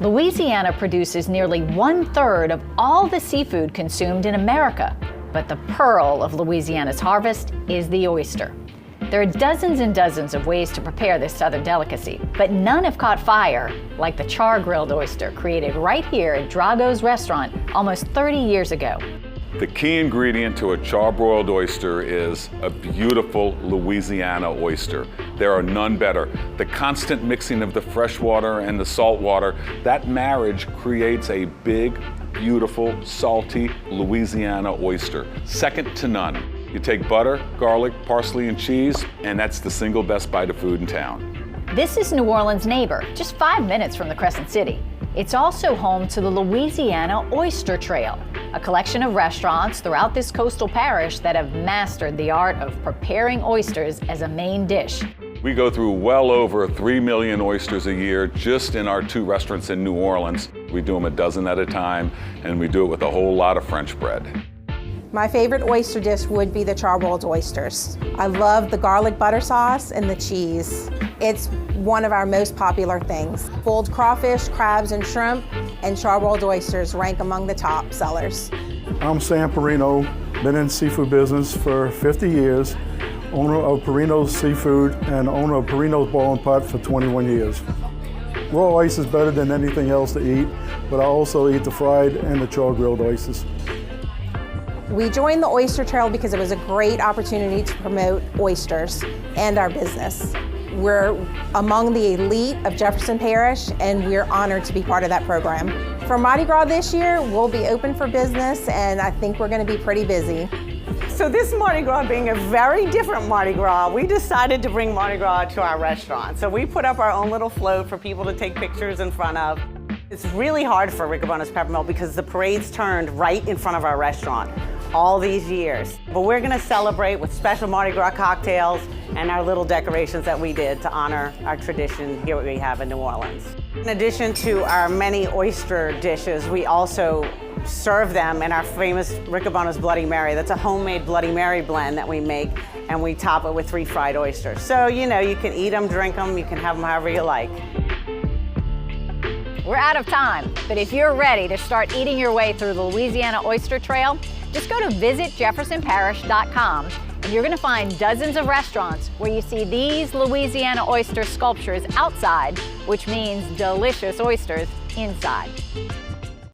Louisiana produces nearly 1/3 of all the seafood consumed in America, but the pearl of Louisiana's harvest is the oyster. There are dozens and dozens of ways to prepare this southern delicacy, but none have caught fire like the char-grilled oyster created right here at Drago's restaurant almost 30 years ago. The key ingredient to a charbroiled oyster is a beautiful Louisiana oyster. There are none better. The constant mixing of the fresh water and the salt water, that marriage creates a big, beautiful, salty Louisiana oyster, second to none. You take butter, garlic, parsley, and cheese, and that's the single best bite of food in town. This is New Orleans' neighbor, just 5 minutes from the Crescent City. It's also home to the Louisiana Oyster Trail, a collection of restaurants throughout this coastal parish that have mastered the art of preparing oysters as a main dish. We go through well over 3 million oysters a year just in our 2 restaurants in New Orleans. We do them a dozen at a time, and we do it with a whole lot of French bread. My favorite oyster dish would be the charbroiled oysters. I love the garlic butter sauce and the cheese. It's one of our most popular things. Boiled crawfish, crabs, and shrimp, and charbroiled oysters rank among the top sellers. I'm Sam Perino, been in seafood business for 50 years, owner of Perino's Seafood and owner of Perino's Ball and Pot for 21 years. Raw oyster is better than anything else to eat, but I also eat the fried and the char-grilled oysters. We joined the Oyster Trail because it was a great opportunity to promote oysters and our business. We're among the elite of Jefferson Parish, and we're honored to be part of that program. For Mardi Gras this year, we'll be open for business, and I think we're going to be pretty busy. So this Mardi Gras being a very different Mardi Gras, we decided to bring Mardi Gras to our restaurant. So we put up our own little float for people to take pictures in front of. It's really hard for Ricobono's Peppermill because the parade's turned right in front of our restaurant all these years. But we're gonna celebrate with special Mardi Gras cocktails and our little decorations that we did to honor our tradition here we have in New Orleans. In addition to our many oyster dishes, we also serve them in our famous Ricobono's Bloody Mary. That's a homemade Bloody Mary blend that we make, and we top it with 3 fried oysters. So, you know, you can eat them, drink them, you can have them however you like. We're out of time, but if you're ready to start eating your way through the Louisiana Oyster Trail, just go to visitjeffersonparish.com and you're going to find dozens of restaurants where you see these Louisiana oyster sculptures outside, which means delicious oysters inside.